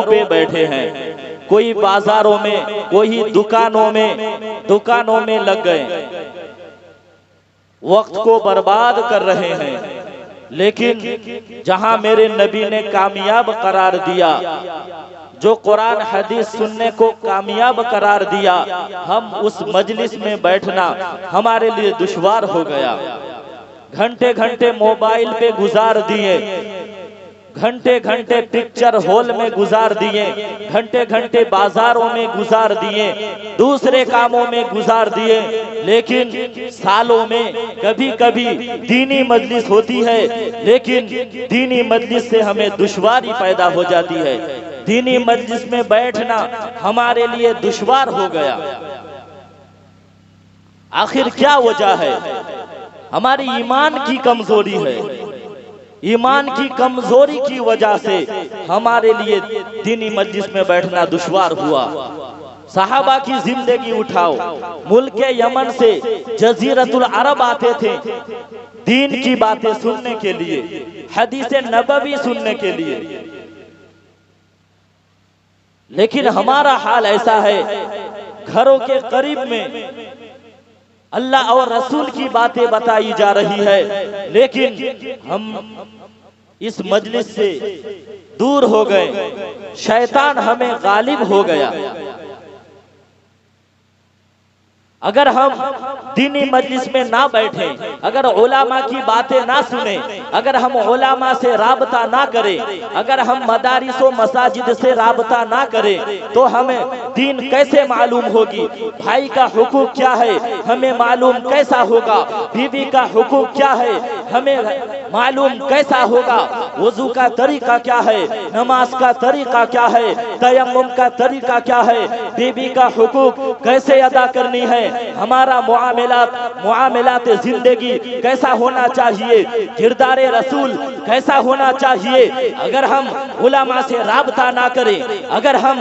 पे बैठे हैं, कोई बाजारों में, कोई दुकानों में लग गए, वक्त को बर्बाद कर रहे हैं। लेकिन जहां मेरे नबी ने कामयाब करार दिया, जो कुरान हदीस सुनने को कामयाब करार दिया, हम उस मजलिस में बैठना हमारे लिए दुश्वार हो गया। घंटे घंटे मोबाइल पे गुजार दिए, घंटे घंटे पिक्चर हॉल में गुजार दिए, घंटे घंटे बाजारों में गुजार दिए, दूसरे कामों में गुजार दिए। लेकिन सालों में कभी कभी दीनी मजलिस होती है, लेकिन दीनी मजलिस से हमें दुश्वारी पैदा हो जाती है। दीनी मजलिस में बैठना हमारे लिए दुश्वार हो गया। आखिर क्या वजह है? हमारी ईमान की कमजोरी है। ईमान की कमजोरी की वजह से हमारे लिए दीनी मजलिस में बैठना दुश्वार हुआ। सहाबा की जिंदगी उठाओ, मुल्क यमन से जजीरतुल अरब आते थे दीन की बातें सुनने के लिए, हदीसे नबवी सुनने के लिए। लेकिन हमारा हाल ऐसा है, घरों के करीब में अल्लाह और रसूल की बातें बताई जा रही है, लेकिन हम इस मजलिस से दूर हो गए, शैतान हमें गालिब हो गया। अगर हम दीनी मजलिस में ना बैठे, अगर उलामा की बातें ना सुने, अगर हम उलामा से राबता ना करें, अगर हम मदारिस व मसाजिद से राबता ना करें, तो हमें दीन कैसे मालूम होगी? भाई का हुकूक क्या है हमें मालूम कैसा होगा? बीवी का हुकूक क्या है हमें मालूम कैसा होगा? वजू का तरीका क्या है? नमाज का तरीका क्या है? तयम्मुम का तरीका क्या है? बीवी का हुकूक कैसे अदा करनी है? हमारा मुआमलात जिंदगी कैसा होना चाहिए? किरदारे रसूल कैसा होना चाहिए? अगर हम उलामा से राबता ना करें, अगर हम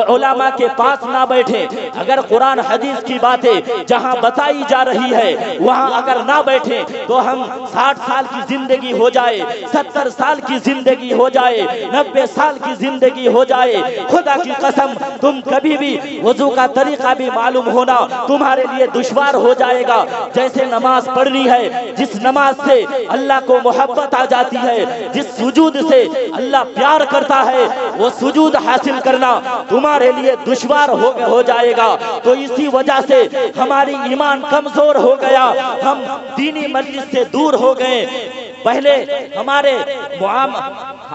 उलामा के पास ना बैठे, अगर कुरान हदीस की बातें जहां बताई जा रही है वहां अगर ना बैठे, तो हम 60 साल की जिंदगी हो जाए, 70 साल की जिंदगी हो जाए, 90 साल की जिंदगी हो जाए, खुदा की कसम तुम कभी भी वजू का तरीका भी मालूम होना तुम्हारे लिए दुश्वार हो जाएगा। जैसे नमाज पढ़नी है, जिस नमाज से अल्लाह को मोहब्बत आ जाती है, जिस सुजूद से अल्लाह प्यार करता है, वो सुजूद हासिल करना तुम्हारे लिए दुश्वार हो जाएगा। तो इसी वजह से हमारी ईमान कमजोर हो गया, हम दीनी मजलिस से दूर हो गए। पहले हमारे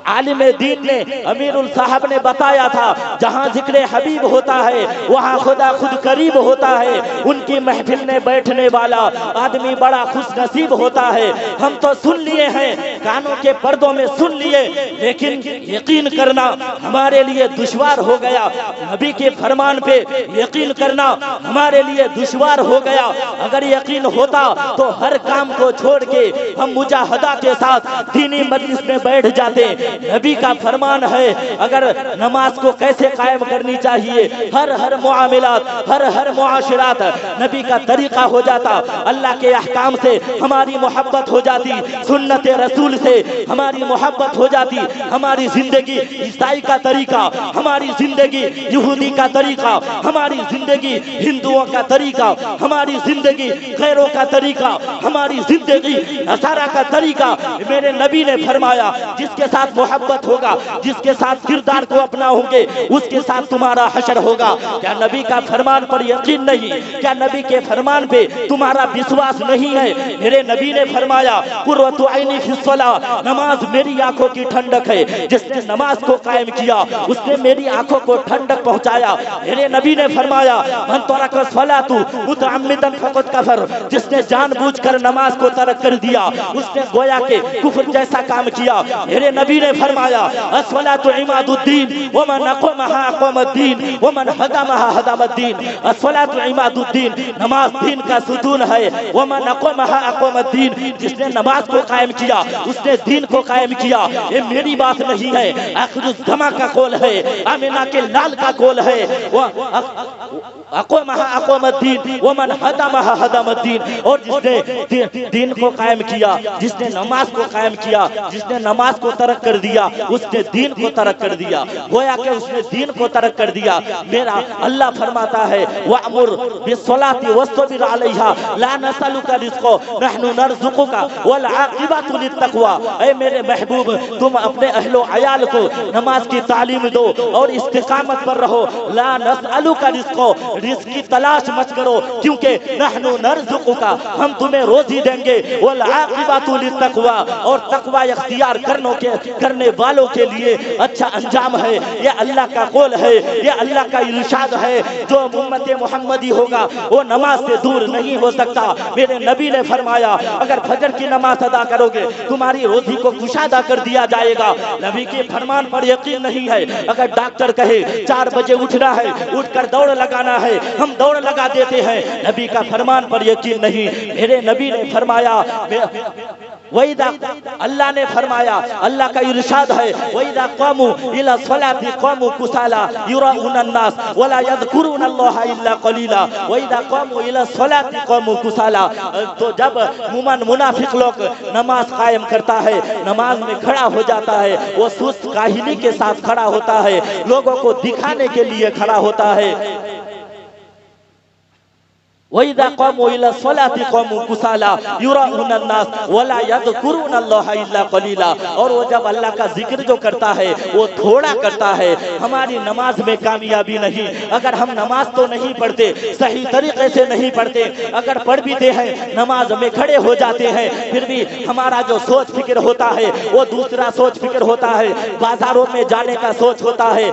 आलिम दीन ने, अमीरुल साहब ने बताया था, जहां जिक्र हबीब होता है वहां खुदा खुद करीब होता है। उनकी महफिल में बैठने वाला आदमी बड़ा खुश नसीब होता है। हम तो सुन लिए हैं, कानों के पर्दों में सुन लिए, लेकिन यकीन करना हमारे लिए दुश्वार हो गया। नबी के फरमान पे यकीन करना हमारे लिए दुश्वार हो गया। अगर यकीन होता तो हर काम को छोड़ के हम मुजाहदा के साथ दीनी मजलिस में बैठ जाते। नबी का फरमान है, अगर नमाज को कैसे कायम करनी चाहिए, हर मुआमलात, हर मुआशरात नबी का तरीका हो जाता। अल्लाह के अहकाम से हमारी मोहब्बत हो जाती, सुन्नत रसूल से हमारी मोहब्बत हो जाती। हमारी जिंदगी ईसाई का तरीका, हमारी जिंदगी यहूदी का तरीका, हमारी जिंदगी हिंदुओं का तरीका, हमारी जिंदगी गैरों का तरीका, हमारी जिंदगी नसारा का तरीका। मेरे नबी ने फरमाया, जिसके साथ मोहब्बत होगा, जिसके साथ किरदार को अपनाओगे, उसके साथ तुम्हारा हशर होगा। क्या नबी का फरमान पर यकीन नहीं? क्या नबी के फरमान पे तुम्हारा विश्वास नहीं है? मेरे नबी ने फरमाया, कुर्रतु ऐनी फिस्सलाह, नमाज मेरी आंखों की ठंडक है। जिसने नमाज को कायम किया उसने मेरी आंखों को ठंडक पहुंचाया। मेरे नबी ने फरमाया, मन तरक सलातु मुतअम्मिदन फक़द कफर, जिसने जानबूझकर नमाज को तर्क कर दिया उसने गोया के कुफ्र जैसा काम किया। मेरे नबी ने फरमाया, अस्सलातु इमादुद्दीन व मन अक़महा अक़मद्दीन व मन हदमहा हदमद्दीन। अस्सलातु इमादुद्दीन, नमाज दीन का सुतून है। व मन अक़महा अक़मद्दीन, जिसने नमाज को कायम किया उसने दीन को कायम किया। ये मेरी बात नहीं है, आखिरुज़्ज़मा का कौल है, आमिना के लाल का कौल है। अक़महा अक़मद्दीन व मन हदमहा हदमद्दीन, और जिसने दीन को कायम किया, जिसने नमाज को कायम किया, जिसने नमाज को तर्क कर दिया उसने दीन को तर्क कर दिया, गोया कि उसने दीन को तर्क कर दिया। मेरा अल्लाह फरमाता है वअमुर बिस्सलाति वस्तबिर अलैहा ला नसलुका रिज़्क़ा नहनु नरज़ुकुका वल आक़िबतु लित्तक़वा। ऐ मेरे महबूब, तुम अपने अहलो अयाल को नमाज की तालीम दो और इस्तिकामत पर रहो। ला नसअलुका रिज़्क़ा, रिज़्क़ की तलाश मत करो, क्योंकि नहनु नरज़ुकुका, हम तुम्हें रोजी देंगे। वल आक़िबतु लित्तक़वा, और तक़वा इख्तियार करने वालों के लिए अच्छा अंजाम है। ये अल्लाह का कौल है, ये अल्लाह का इरशाद है। जो उम्मत मोहम्मदी होगा वो नमाज से दूर नहीं हो सकता। मेरे नबी ने फरमाया अगर फजर की नमाज अदा करोगे तुम्हारी रोजी को कुशादा कर दिया जाएगा। नबी के फरमान पर यकीन नहीं है। अगर डॉक्टर कहे 4 बजे उठना है, उठकर दौड़ लगाना है, हम दौड़ लगा देते हैं। नबी का फरमान पर यकीन नहीं। मेरे नबी ने फरमाया, वहीदा अल्लाह ने फरमाया, अल्लाह का इरशाद है वहीदा क़ामू इला सलाति क़ामू कुसाला युराउन अन्नास वला यज़कुरुन अल्लाह इल्ला क़लीला। वहीदा क़ामू इला सलाति क़ामू कुसाला। तो जब मुनाफिक लोग नमाज कायम करता है, नमाज में खड़ा हो जाता है, वो सुस्त काहिली के साथ खड़ा होता है, लोगों को दिखाने के लिए खड़ा होता है। वहीदा क़ामू इला सलाति क़ामू कुसाला युराउन अन्नास वला यज़कुरुन अल्लाह इल्ला क़लीला। और वो जब अल्लाह का जिक्र जो करता है वो थोड़ा करता है। हमारी नमाज में कामयाबी नहीं। अगर हम नमाज तो नहीं पढ़ते, सही तरीके से नहीं पढ़ते, अगर पढ़ भी दे हैं, नमाज में खड़े हो जाते हैं, फिर भी हमारा जो सोच फिक्र होता है वो दूसरा सोच फिक्र होता है। बाजारों में जाने का सोच होता है,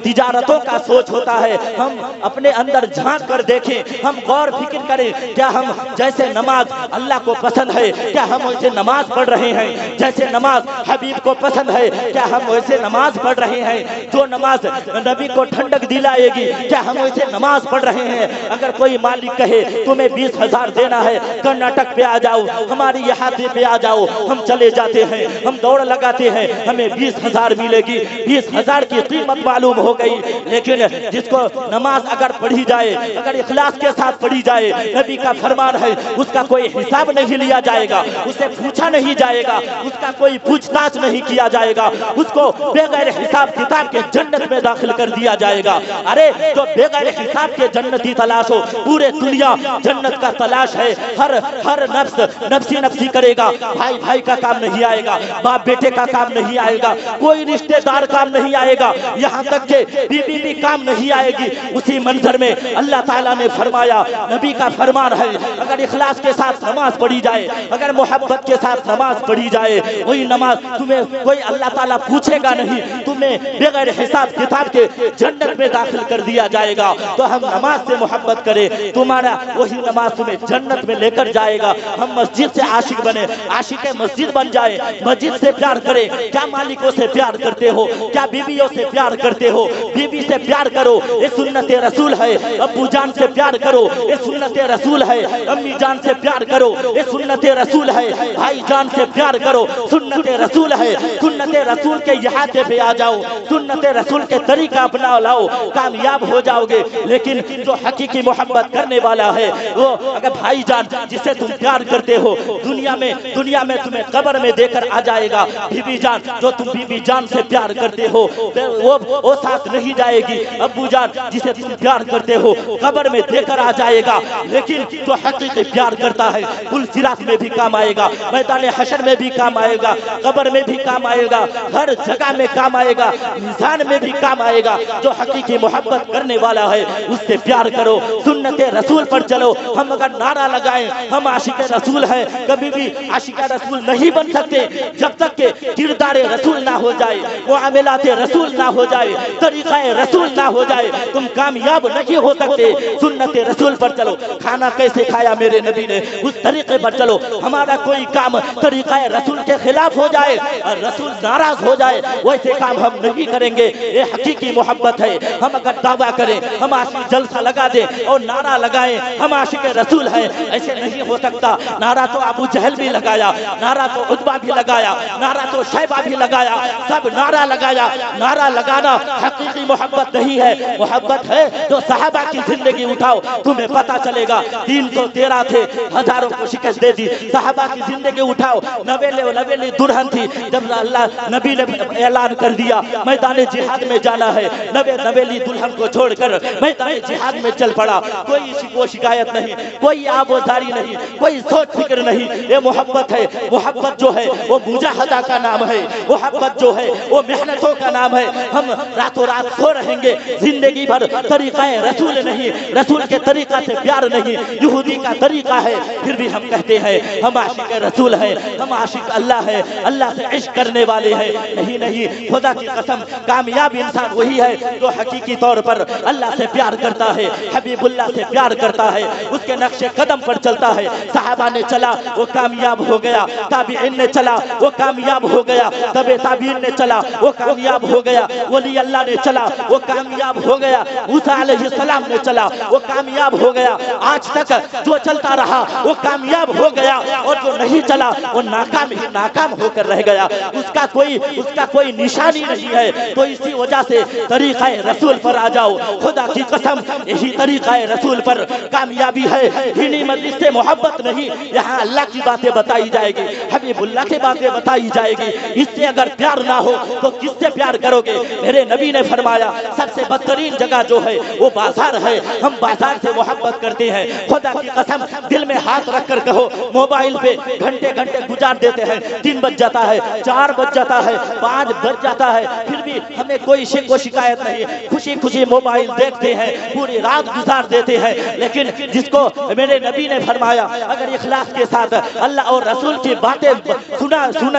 तिजारतों का सोच होता है। हम अपने अंदर झांक कर देखें, हम गौर फिक्र करें, क्या हम जैसे नमाज अल्लाह को पसंद है क्या हम वैसे नमाज पढ़ रहे हैं? जैसे नमाज हबीब को पसंद है क्या हम वैसे नमाज पढ़ रहे हैं? जो नमाज नबी को ठंडक दिलाएगी क्या हम वैसे नमाज पढ़ रहे हैं? अगर कोई मालिक कहे तुम्हें 20,000 देना है, कर्नाटक पे आ जाओ, हमारी इहाते पे आ जाओ, हम चले जाते हैं, हम दौड़ लगाते हैं, हमें 20,000 मिलेगी। 20,000 की कीमत मालूम हो गई। लेकिन जिसको नमाज अगर पढ़ी जाए, अगर इखलास के साथ पढ़ी जाए, नबी का फरमान है उसका कोई हिसाब नहीं लिया जाएगा, उसे पूछा नहीं जाएगा, उसका कोई पूछताछ नहीं किया जाएगा, उसको बेगैर हिसाब किताब के जन्नत में दाखिल कर दिया जाएगा। अरे जो बेगैर हिसाब के जन्नती तलाश हो, पूरे दुनिया जन्नत का तलाश है। हर नफ्स नफ्सी नफ्सी करेगा, भाई भाई का काम नहीं आएगा, बाप बेटे का काम नहीं आएगा, कोई रिश्तेदार काम नहीं आएगा, यहाँ तक के बीवी भी काम नहीं आएगी। उसी मंजर में अल्लाह ताला ने फरमाया, नबी का फरमान है अगर इखलास के साथ नमाज पढ़ी जाए, अगर मोहब्बत के साथ नमाज पढ़ी जाए, वही नमाज तुम्हें कोई अल्लाह ताला पूछेगा नहीं, तुम्हें बगैर हिसाब किताब के जन्नत में दाखिल कर दिया जाएगा। तो हम नमाज से मोहब्बत करें, तुम्हारा वही नमाज तुम्हें जन्नत में लेकर जाएगा। हम मस्जिद से आशिक बने, आशिक मस्जिद बन जाए, मस्जिद से प्यार करें। क्या मालिकों से प्यार करते हो? क्या बीवियों से प्यार करते हो? बीवी से प्यार करो, ये सुन्नत रसूल है। अब्बू जान से प्यार करो, ये सुन्नत रसूल है। अम्मी जान से प्यार करो, ये सुन्नत रसूल है। भाई जान से प्यार करो, सुन्नत रसूल है। सुन्नत रसूल के इहाते पे आ जाओ, सुन्नत रसूल के तरीका अपना लाओ, कामयाब हो जाओगे। लेकिन जो हकीकी मोहब्बत करने वाला है वो अगर भाई जान जिसे तुम प्यार करते हो दुनिया में तुम्हें कब्र में देकर आ जाएगा। बीबी जान जो तुम बीबी जान से प्यार करते हो वो साथ नहीं जाएगी। अब्बू जान जिसे तुम प्यार करते हो कब्र में देकर आ जाएगा। लेकिन जो हकीकी प्यार करता है कुल सिरात में भी काम आएगा, मैदान हशर में भी काम आएगा, कब्र में भी काम आएगा, हर जगह में काम आएगा, मिजान में भी काम आएगा। जो हकीकी मोहब्बत करने वाला है उससे प्यार करो, सुन्नत रसूल पर चलो। हम अगर नारा लगाएं हम आशिक रसूल हैं, कभी भी आशिक रसूल नहीं बन सकते जब तक के किरदार रसूल ना हो जाए, मुआमलात रसूल ना हो जाए, तरीका रसूल ना हो जाए, तुम कामयाब नहीं हो सकते। सुन्नत रसूल पर चलो। खाना कैसे खाया मेरे नबी ने, उस तरीके पर चलो। हमारा कोई काम तरीका रसूल के खिलाफ हो जाए और रसूल नाराज हो जाए, वैसे काम हम नहीं करेंगे। ये हकीकी मोहब्बत है। हम अगर दावा करें, हम आशिक जलसा लगा दें और नारा लगाएं हम आशिक रसूल हैं, ऐसे नहीं हो सकता। नारा तो अबू जहल भी लगाया, नारा तो उतबा भी लगाया, नारा तो शैबा भी लगाया, सब नारा लगाया। नारा लगाना हकीकी मोहब्बत नहीं है। मोहब्बत है जो सहाबा की जिंदगी उठाओ, तुम तुम्हें पता चलेगा। दीन तो तेरा थे, हजारों को शिकस्त दे दी। सहाबा की जिंदगी उठाओ, नवेली दुल्हन थी। जब अल्लाह नबी ने ऐलान कर दिया मैदान जिहाद में जाना है, नवेली दुल्हन को छोड़कर मैदान जिहाद में चल पड़ा। कोई शिकायत नहीं, कोई आबोदारी नहीं, कोई सोच फिक्र नहीं। ये मोहब्बत है। मोहब्बत जो है वो मुजाहदा का नाम है। मोहब्बत जो है वो मेहनतों का नाम है। हम रातों रात सो रहेंगे जिंदगी भर, तरीका रसूल नहीं, रसूल के तरीका से प्यार नहीं, यहूदी का तरीका है, फिर भी हम कहते हैं हम आशिक रसूल है, हम आशिक अल्लाह है, अल्लाह से इश्क करने वाले हैं। नहीं नहीं, खुदा की कसम, कामयाब इंसान वही है जो हकीकी तौर पर अल्लाह से प्यार करता है, हबीबुल्लाह से प्यार करता है, उसके नक्शे कदम पर चलता है। सहाबा ने चला वो कामयाब हो गया, ताबीईन ने चला वो कामयाब हो गया, तबे ताबीईन ने चला वो कामयाब हो गया, वली अल्लाह ने चला वो कामयाब हो गया, मूसा अलैहिस्सलाम ने चला वो कामयाब हो गया। आज तक जो चलता रहा वो कामयाब हो गया, और जो नहीं चला वो नाकाम होकर रह गया। उसका कोई निशानी नहीं है। तो इसी वजह से तरीक़ा रसूल पर आ जाओ। खुदा की कसम, यही तरीक़ा रसूल पर कामयाबी है। दीनी मजलिस से मोहब्बत नहीं, यहाँ अल्लाह की बातें बताई जाएगी, हबीबुल्लाह की बातें बताई जाएगी। इससे अगर प्यार ना हो तो किससे प्यार करोगे? मेरे नबी ने फरमाया सबसे बदतरीन जगह जो है वो बाजार है। हम बाजार से मोहब्बत करते हैं। खुदा की कसम, दिल में हाथ रख कर कहो, मोबाइल पे घंटे घंटे गुजार देते हैं। 3 बज जाता है, 4 बज जाता है, 5 बज जाता है, फिर भी हमें कोई शिकायत नहीं। खुशी खुशी मोबाइल देखते हैं, पूरी रात गुजार देते हैं। लेकिन जिसको मेरे नबी ने फरमाया अगर इखलास के साथ अल्लाह और रसूल की बातें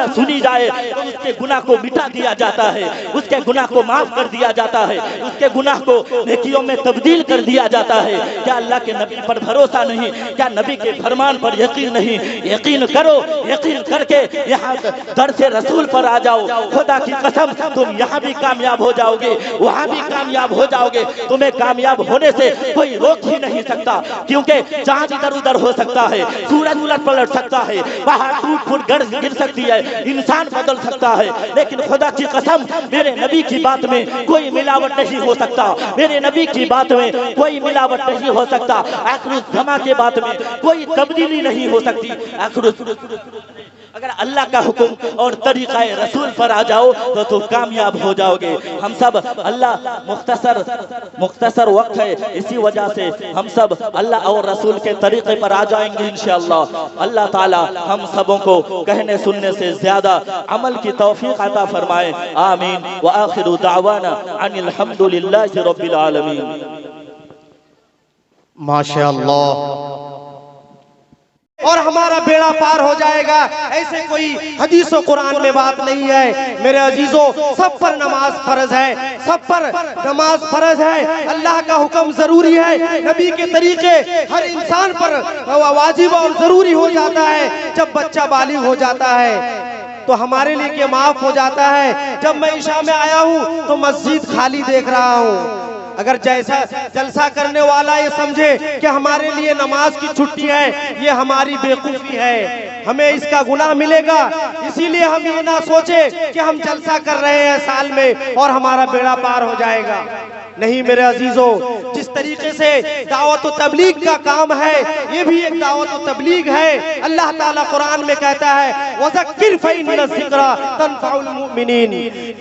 सुनी जाए तो उसके गुनाह को मिटा दिया जाता है, उसके गुनाह को माफ कर दिया जाता है, उसके गुनाह को नेकियों में तब्दील कर दिया जाता है। क्या अल्लाह के नबी पर भरोसा नहीं? क्या नबी के फरमान पर यकीन नहीं? यकीन करो, यकीन करके यहाँ दर से रसूल पर आ जाओ। खुदा की कसम, तुम यहाँ भी कामयाब हो जाओगे, वहाँ भी कामयाब हो जाओगे। तुम्हें कामयाब होने से कोई रोक ही नहीं सकता, क्योंकि चांद इधर उधर हो सकता है, सूरज उलट पलट सकता है, पहाड़ टूट फूट गिर सकती है, इंसान बदल सकता है, लेकिन खुदा की कसम मेरे नबी की बात में कोई मिलावट नहीं हो सकता। मेरे नबी की बात में कोई मिलावट नहीं हो सकता। आखिर जमा के बात में कोई तब्दीली नहीं हो सकती। अगर अल्लाह का हुक्म और तरीक़ा रसूल पर आ जाओ तो तुम कामयाब हो जाओगे। हम सब अल्लाह मुख्तसर वक्त है, इसी वजह से हम सब अल्लाह और रसूल के तरीक़े पर आ जाएंगे इंशाअल्लाह। अल्लाह ताला हम सबों को कहने सुनने से ज्यादा अमल की तौफीक अता फरमाए। आमीन व आखिरु दावाना अनिल हम्दुलिल्लाहि रब्बिल आलमीन। माशाअल्लाह। और हमारा बेड़ा पार हो जाएगा, ऐसे कोई हदीस और कुरान में बात नहीं है। मेरे अजीजों, सब पर नमाज फर्ज है, सब पर नमाज फर्ज है। अल्लाह का हुक्म जरूरी है, नबी के तरीके हर इंसान पर वाजिब और जरूरी हो जाता है। जब बच्चा बालिग हो जाता है तो हमारे लिए क्या माफ हो जाता है। जब मैं ईशा में आया हूँ तो मस्जिद खाली देख रहा हूँ। अगर जैसा जलसा करने वाला ये समझे कि हमारे लिए नमाज की छुट्टी है, ये हमारी बेवकूफी है, हमें इसका गुनाह मिलेगा। इसीलिए हम ये ना सोचे कि हम जलसा कर रहे हैं साल में और हमारा बेड़ा पार हो जाएगा। नहीं मेरे अजीजों, जिस तरीके से दावत व तबलीग का काम है, ये भी एक दावत व तबलीग है। अल्लाह ताला कुरान में कहता है वज़क्किर फ़इन्न ज़िक्रा तनफ़उल मुमिनीन,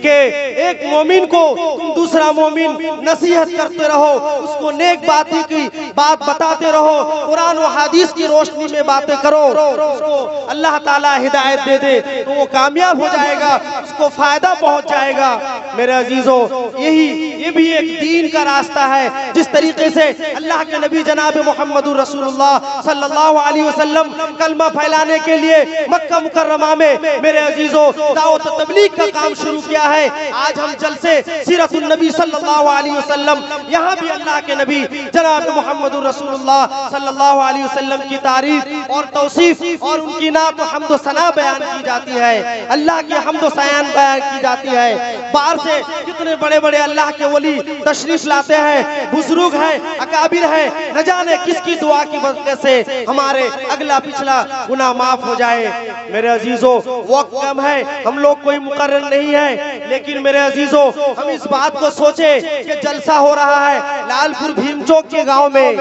के एक मोमिन को तुम दूसरा मोमिन नसीहत करते रहो, उसको नेक बातें की बात बताते रहो, कुरान व हदीस की रोशनी में बातें करो। उसको अल्लाह ताला हिदायत दे दे तो वो कामयाब हो जाएगा, उसको फायदा पहुंच जाएगा। मेरे अजीजों, ये भी एक दीन का रास्ता है। जिस तरीके से अल्लाह के नबी जनाब मोहम्मदुर रसूलुल्लाह सल्लल्लाहु अलैहि वसल्लम कलमा फैलाने के लिए मक्का मुकर्रमा में मेरे अजीजों दावत तबलीग का काम शुरू किया है। आज हम जलसे सीरतुन नबी सल्लल्लाहु अलैहि वसल्लम, यहाँ भी अल्लाह के नबी जनाब मोहम्मदुर रसूलुल्लाह सल्लल्लाहु अलैहि वसल्लम की तारीफ और तौसीफ और उनकी नात व हम्द व सना बयान की जाती है। अल्लाह की हम्द व सयान बयान की जाती है। बाहर से कितने बड़े बड़े अल्लाह के वली तशरीफ लाते हैं, बुजुर्ग हैं, अकाबिर हैं, न जाने किसकी दुआ की वजह से हमारे अगला पिछला गुनाह माफ हो जाए। मेरे अजीजों वक्त कम है, हम लोग कोई मुकर्रर नहीं है, लेकिन मेरे अजीजों हम इस बात को सोचे कि जलसा हो रहा है लालपुर भीम चौक के गांव में।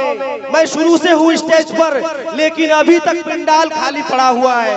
मैं शुरू से हूँ स्टेज पर, लेकिन अभी तक पंडाल खाली पड़ा हुआ है,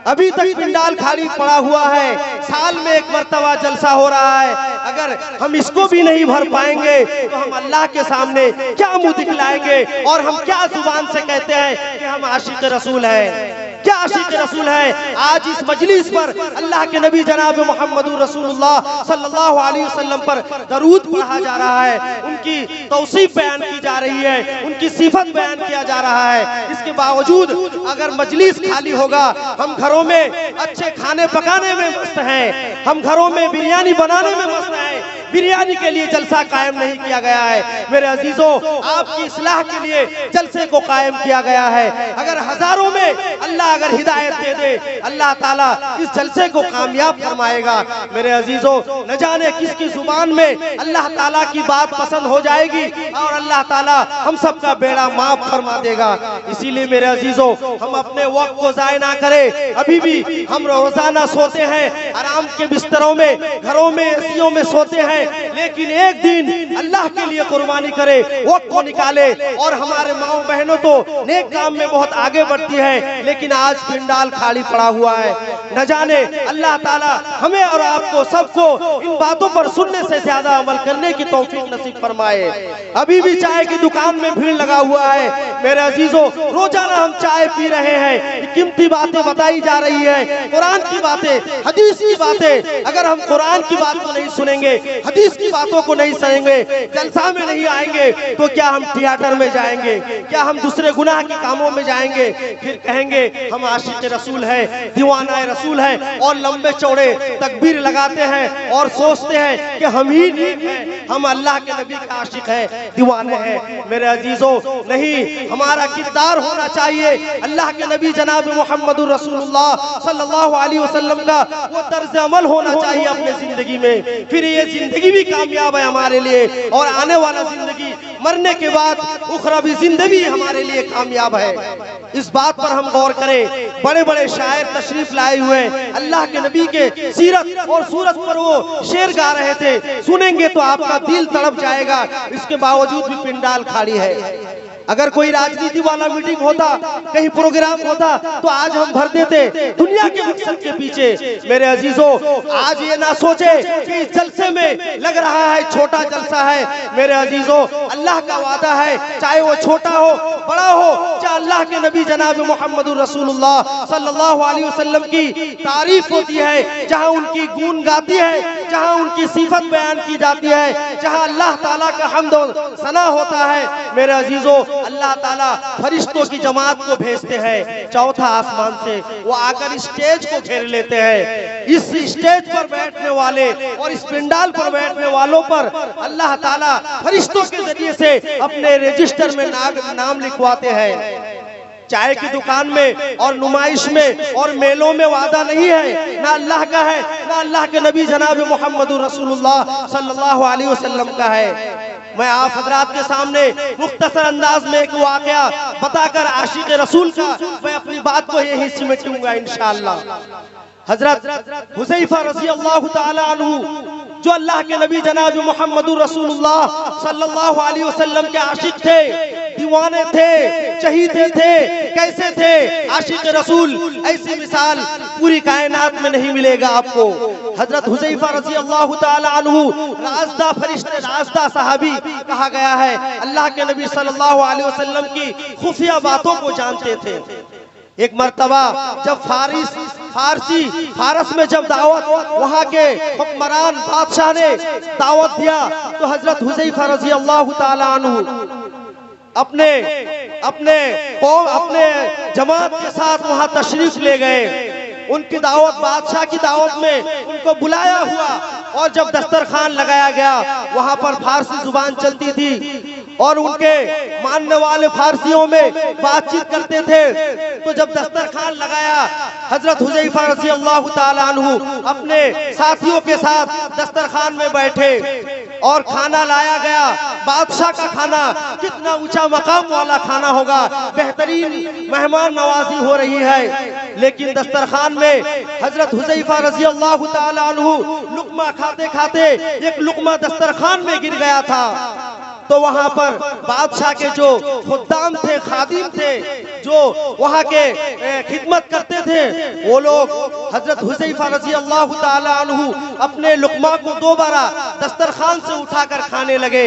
अभी तक पंडाल खाली पड़ा हुआ है। साल में एक मर्तबा जलसा हो रहा है, अगर हम इसको भी नहीं भर पाएंगे तो हम अल्लाह के सामने क्या मुंह दिखलाएंगे, और हम क्या जुबान से कहते हैं कि हम आशिक रसूल हैं, क्या आशिक रसूल है। आज इस मजलिस पर अल्लाह के नबी जनाब मोहम्मद रसूलुल्लाह सल्लल्लाहु अलैहि वसल्लम पर दरूद पढ़ा जा रहा है, उनकी तौसीफ बयान की जा रही है, उनकी सिफत बयान किया जा रहा है। इसके बावजूद अगर मजलिस खाली होगा, हम घरों में अच्छे खाने पकाने में मस्त हैं, हम घरों में बिरयानी बनाने में मस्त हैं, बिरयानी के लिए जलसा कायम नहीं किया गया है। मेरे अजीजों आपकी इस्लाह के लिए जलसे को कायम किया गया है। अगर हजारों में अल्लाह अगर हिदायत दे दे, अल्लाह ताला इस जलसे को कामयाब फरमाएगा। मेरे अजीजों न जाने किसकी जुबान में अल्लाह ताला की बात पसंद हो जाएगी और अल्लाह ताला हम सबका बेड़ा माफ फरमा देगा। इसीलिए मेरे अजीजों हम अपने वक्त को जाया ना करें। अभी भी हम रोजाना सोते हैं आराम के बिस्तरों में, घरों में एसियों में सोते हैं, लेकिन एक दिन अल्लाह के लिए कुर्बानी करे, वक्त को निकाले। और हमारे माओ बहनों तो नेक काम में बहुत आगे बढ़ती है, लेकिन आज पंडाल खाली पड़ा हुआ है। न जाने अल्लाह ताला हमें और आपको सबको इन बातों पर सुनने से ज्यादा अमल करने की तौफीक नसीब फरमाए। अभी भी चाय की दुकान में भीड़ लगा हुआ है। मेरे अजीजों रोजाना हम चाय पी रहे हैं, कीमती बातें बताई जा रही है, कुरान की बातें, हदीस की बातें। अगर हम कुरान की बात को नहीं सुनेंगे, हदीस की बातों को नहीं सुनेंगे, जलसा में नहीं आएंगे, तो क्या हम थिएटर में जाएंगे, क्या हम दूसरे गुनाह के कामों में जाएंगे, फिर कहेंगे हम आशिक रसूल है, दीवाना रसूल है, और लंबे चौड़े तकबीर लगाते हैं और सोचते हैं कि हम ही नेक हैं, हम अल्लाह के नबी का आशिक है, दीवाने हैं। मेरे अजीजों नहीं, हमारा किरदार होना चाहिए अल्लाह के नबी जनाब मोहम्मद रसूलुल्लाह सल्लल्लाहु अलैहि वसल्लम का वो तर्ज अमल होना चाहिए अपने जिंदगी में। फिर ये जिंदगी भी कामयाब है हमारे लिए, और आने वाला जिंदगी मरने के बाद उखरवी जिंदगी हमारे लिए कामयाब है। इस बात पर हम गौर करें। बड़े बड़े शायर तशरीफ लाए हुए अल्लाह के नबी के सीरत और सूरत पर वो शेर गा रहे थे, सुनेंगे तो आपका दिल तड़प जाएगा। इसके बावजूद भी पंडाल खाली है। अगर कोई राजनीति वाला मीटिंग होता, कहीं प्रोग्राम होता, तो आज हम भर देते दुनिया के मकसद के पीछे। मेरे अजीजों आज ये ना सोचे कि इस जलसे में लग रहा है छोटा जलसा है। मेरे अजीजों अल्लाह का वादा है, चाहे वो छोटा हो बड़ा हो, चाहे अल्लाह के नबी जनाब मोहम्मद रसूलुल्लाह सल्लल्लाहु अलैहि वसल्लम की तारीफ होती है, जहाँ उनकी गुण गाती है, जहाँ उनकी सिफत बयान की जाती है, जहाँ अल्लाह ताला का हम्द और सना होता है। मेरे अजीजों अल्लाह ताला फरिश्तों की जमात को भेजते हैं चौथा आसमान से, वो आकर स्टेज को घेर लेते हैं। इस स्टेज पर बैठने वाले और इस पंडाल पर बैठने वालों पर अल्लाह ताला फरिश्तों के जरिए से अपने रजिस्टर में नाम लिखवाते हैं। चाय की दुकान में और नुमाइश में और मेलों में वादा नहीं है, ना अल्लाह का है, ना अल्लाह के नबी जनाब मोहम्मद रसूलुल्लाह सल्लल्लाहु अलैहि वसल्लम का है। मैं आप हजरात के सामने मुख्तसर अंदाज में एक वाकया बताकर आशिक रसूल का मैं अपनी बात को यही सिमटूंगा इंशाअल्लाह। हजरत हुज़ैफा रज़ियल्लाहु ताला अन्हु, जो अल्लाह के नबी जनाब मोहम्मद रसूलुल्लाह सल्लल्लाहु अलैहि वसल्लम के आशिक थे, दीवाने थे, चहीते थे। कैसे थे आशिक रसूल? ऐसी मिसाल पूरी कायनात में नहीं मिलेगा आपको। हजरत हुज़ैफा रज़ियल्लाहु ताला अन्हु राज़दा फरिश्ते, राज़दा सहाबी कहा गया है, अल्लाह के नबी सल्लल्लाहु अलैहि वसल्लम की खुफिया बातों को जानते थे। एक मर्तबा जब फारस में जब दावत वहाँ के हुक्मरान बादशाह ने दावत दिया, तो हजरत हुज़ैफा रज़ियल्लाहु ताला अन्हु अपने जमात के साथ वहाँ तशरीफ ले गए। उनकी दावत, बादशाह की दावत में उनको बुलाया हुआ, और जब दस्तरखान लगाया गया, वहाँ पर फारसी जुबान चलती थी, और उनके मानने वाले फारसियों में बातचीत करते थे। तो जब दस्तरखान लगाया, हजरत हुज़ैफा रज़ी अल्लाह ताला अन्हु अपने साथियों के साथ दस्तरखान में बैठे और खाना लाया गया। बादशाह का खाना, कितना ऊंचा मकाम वाला खाना होगा, बेहतरीन मेहमान नवाजी हो रही है। लेकिन दस्तरखान में हजरत हुज़ैफा रज़ी अल्लाह ताला अन्हु लुकमा खाते खाते एक लुकमा दस्तरखान में गिर गया था। तो वहां पर बादशाह के जो खुद्दाम थे, खादिम थे, जो वहां के खिदमत करते थे, वो लोग हजरत हुज़ैफा रज़ी अल्लाह ताला अन्हु अपने लुकमा को दोबारा दस्तरखान से उठाकर खाने लगे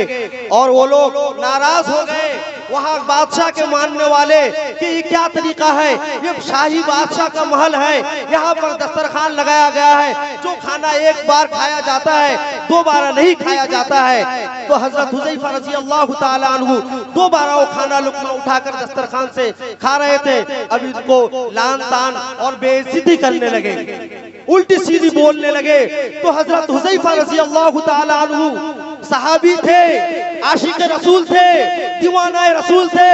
और वो लोग नाराज हो गए। वहां बादशाह के मानने वाले कि ये क्या तरीका है, ये शाही बादशाह का महल है, यहाँ पर दस्तरखान लगाया गया है, जो खाना एक बार खाया जाता है दोबारा नहीं खाया जाता है। तो हजरत हुज़ैफा रज़ी अल्लाह ताला अन्हु दोबारा वो खाना लुकमा उठाकर दस्तरखान से खा रहे थे। अब इनको लान तान और बेइज्जती करने लगे, उल्टी सीधी बोलने लगे। तो हजरत हुज़ैफा रज़ी अल्लाह ताला अन्हु सहाबी थे, आशिक रसूल थे, दीवाना रसूल थे।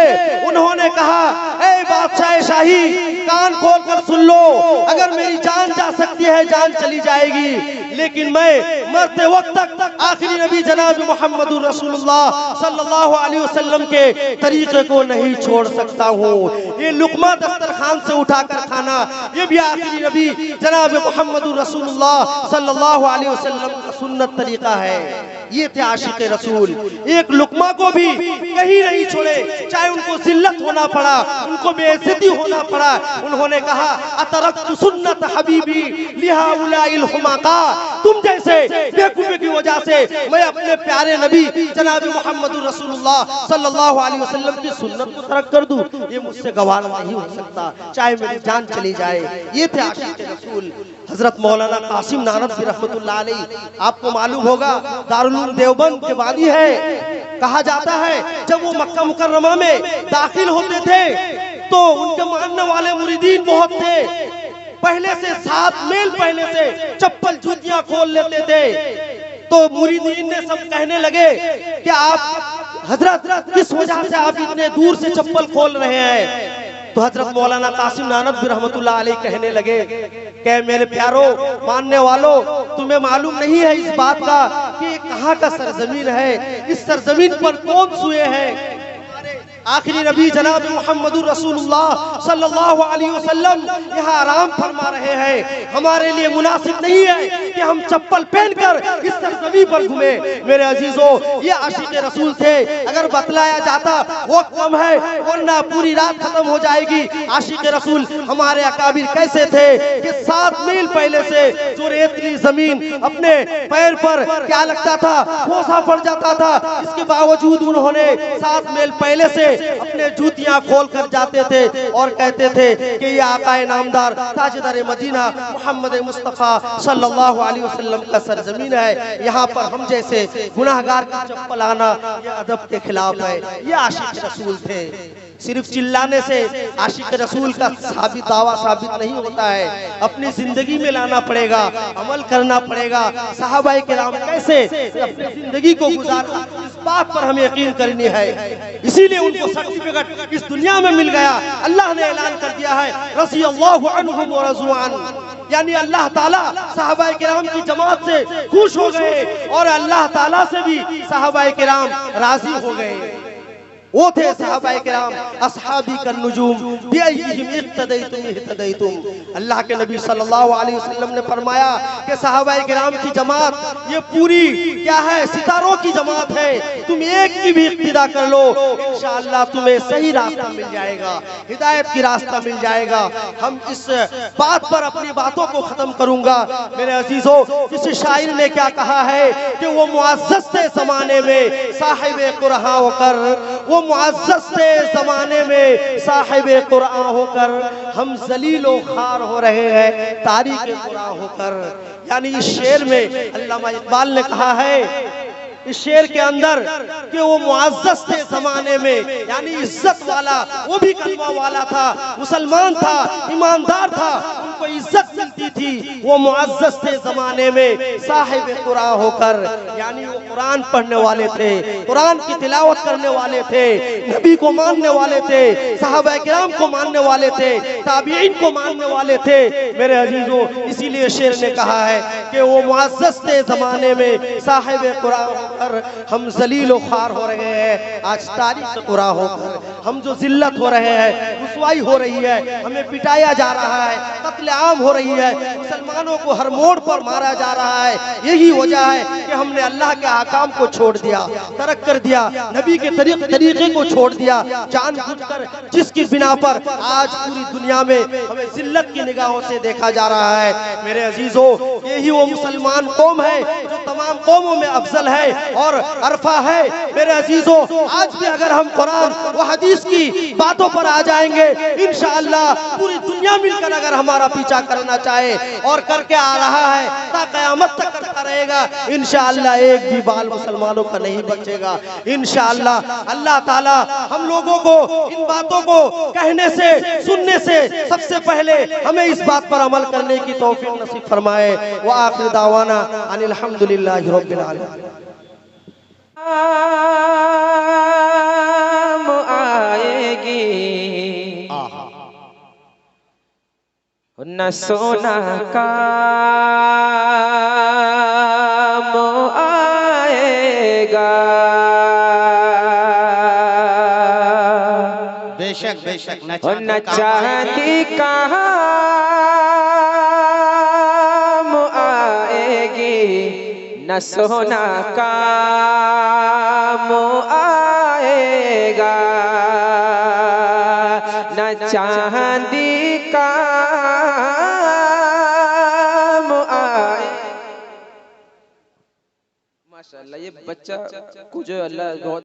उन्होंने कहा, ए बादशाह शाही, कान खोल कर सुन लो, अगर मेरी जान जा सकती है जान चली जाएगी, लेकिन मैं मरते वक्त तक आखिरी नबी जनाब मोहम्मद रसूलुल्लाह सल्लल्लाहु अलैहि वसल्लम के तरीके को नहीं छोड़ सकता हूँ। ये लुकमा दस्तरखान से उठाकर खाना, ये भी आखिरी नबी जनाब मोहम्मद रसूलुल्लाह सल्लल्लाहु अलैहि वसल्लम का सुन्नत तरीका है। ये थे आशिक रसूल, एक लुकमा को भी कहीं नहीं छोड़े, चाहे उनको जिल्लत होना पड़ा, उनको बेइज्जती होना पड़ा। उन्होंने कहा, अतरक्तु सुन्नत हबीबी लिहाउलाइल हुमाका, तुम जैसे बेवकूफी की वजह से मैं अपने प्यारे नबी जनाब मोहम्मद रसूलुल्लाह सल्लल्लाहु अलैहि वसल्लम की सुन्नत को तर्क कर दूं, ये मुझसे गवारा नहीं हो सकता, चाहे मेरी जान चली जाए। ये थे आशिक रसूल। हजरत मौलाना कासिम नानवी रहमतुल्लाह अलैह, आपको मालूम होगा, दारुल उलूम देवबंद के वादी है। कहा जाता है जब वो मक्का मुकर्रमा में दाखिल होते थे तो उनके मानने वाले मुरीदीन बहुत थे। पहले से 7 मील पहले से चप्पल जूतियां खोल लेते थे। तो मुरीदीन ने सब कहने लगे कि आप हजरत किस वजह से आप इतने दूर से चप्पल खोल रहे हैं। तो हजरत मौलाना कासिम नानवी रहमतुल्लाह अलैह कहने लगे कि मेरे प्यारो मानने वालों, तुम्हें मालूम नहीं है इस बात का कि ये कहाँ का सरजमीन है, इस सरजमीन पर कौन सोए हैं। आखिरी नबी जनाब मोहम्मद रसूलुल्लाह सल्लल्लाहु अलैहि वसल्लम यहाँ आराम फरमा रहे हैं। हमारे लिए मुनासिब नहीं है कि हम चप्पल पहनकर इस सरजमीन पर घूमे। मेरे अजीजों, ये आशिक रसूल थे। अगर बतलाया जाता वो कम है, वरना पूरी रात खत्म हो जाएगी। आशिक रसूल हमारे अकाबिर कैसे थे कि 7 मील पहले से जो रेतली जमीन अपने पैर पर क्या लगता था, बोझा पड़ जाता था, इसके बावजूद उन्होंने 7 मील पहले से अपने जूतियां खोल कर जाते थे और कहते थे कि ये आकाए नामदार ताजदार मदीना मोहम्मद मुस्तफा सल्लल्लाहु अलैहि वसल्लम का सरजमीन है। यहाँ पर हम जैसे गुनाहगार का चप्पल आना ये अदब के खिलाफ है। ये आशिक रसूल थे। सिर्फ चिल्लाने से आशिक रसूल का दावा साबित नहीं होता है, अपनी जिंदगी में लाना पड़ेगा, अमल करना पड़ेगा। सहाबाए किराम कैसे अपनी जिंदगी को गुजारा, इस बात पर हमें यकीन करनी है। इसीलिए उनको सर्टिफिकेट इस दुनिया में मिल गया। अल्लाह ने ऐलान कर दिया है, रज़ी अल्लाहु अन्हुम व रज़ू अन्हु, यानी अल्लाह ताला सहाबाए किराम की जमात से खुश हो गए और अल्लाह ताला से भी सहाबाए किराम राजी हो गए। वो थे सहाबाए किराम, अस्हाबी का नुजूम बिअय्यिहिम इक्तदैतुम इहतदैतुम। अल्लाह के नबी सल्लल्लाहु अलैहि वसल्लम ने फरमाया कि सहाबाए किराम की जमात ये पूरी क्या है, सितारों की जमात है। तुम एक की भी इक्तिदा कर लो, इंशाअल्लाह तुम्हें सही रास्ता मिल जाएगा, हिदायत की रास्ता मिल जाएगा। हम इस बात पर अपनी बातों को खत्म करूंगा। मेरे अजीजों, किसी शायर ने क्या कहा है कि वो मुअज़्ज़ज़ थे ज़माने में साहिबे कुरहा होकर, वो मुअज़्ज़ज़ थे ज़माने में साहिबे कुरआन होकर, हम ज़लीलो खार हो रहे हैं तारीके कुरान होकर। यानी इस शेर में अल्लामा इकबाल ने कहा है, इस शेर के अंदर कि वो मुअज़्ज़ज़ थे ज़माने में, यानी इज्जत वाला, वो भी कलमा वाला था, मुसलमान था, ईमानदार था, उनको इज्जत मिलती थी, वो मुअज़्ज़ज़ थे जमाने में साहिब कुरान होकर, यानी वो कुरान पढ़ने वाले थे, कुरान की तिलावत करने वाले थे, नबी को मानने वाले थे, सहाबा किराम को मानने वाले थे, ताबीईन को मानने वाले थे। मेरे अजीजों, इसीलिए शेर ने कहा है कि वो मुअज़्ज़ज़ थे जमाने में साहिब कुरान होकर हम ज़लील व ख़ार हो रहे हैं। आज तारीख़ कुरान होकर हम जो जिल्लत हो रहे हैं, रुसवाई हो रही है, हमें पिटाया जा रहा है, कत्ले आम हो रही है, मुसलमानों को हर मोड़ पर मारा जा रहा है। यही वजह है कि हमने अल्लाह के अहकाम को छोड़ दिया, तरक कर दिया, नबी के तरीके को छोड़ दिया जानबूझकर, जिसकी बिना पर आज पूरी दुनिया में हमें जिल्लत की निगाहों से देखा जा रहा है। मेरे अजीजों, यही वो मुसलमान कौम है जो तमाम कौमों में अफजल है और अरफा है। मेरे अजीजों, आज भी अगर हम कुरान व हदीस की बातों पर आ जाएंगे, इंशाअल्लाह पूरी दुनिया मिलकर अगर हमारा पीछा करना चाहे और करके आ रहा है, ता क़यामत तक करता रहेगा, इंशाअल्लाह एक भी बाल मुसलमानों का नहीं बचेगा। इंशाअल्लाह अल्लाह ताला हम लोगों को इन बातों को कहने से, सुनने से सबसे पहले हमें इस बात पर अमल करने की तौफीक नसीब फरमाए। व आखिर दावाना अनिल हम्दुलिल्लाहि रब्बिल आलमीन। आएगी न सोना काम आएगा, बेशक बेशक न चांदी काम आएगी, न सोना काम आएगा, न चांदी काम आए। माशाअल्लाह, ये बच्चा को जो अल्लाह बहुत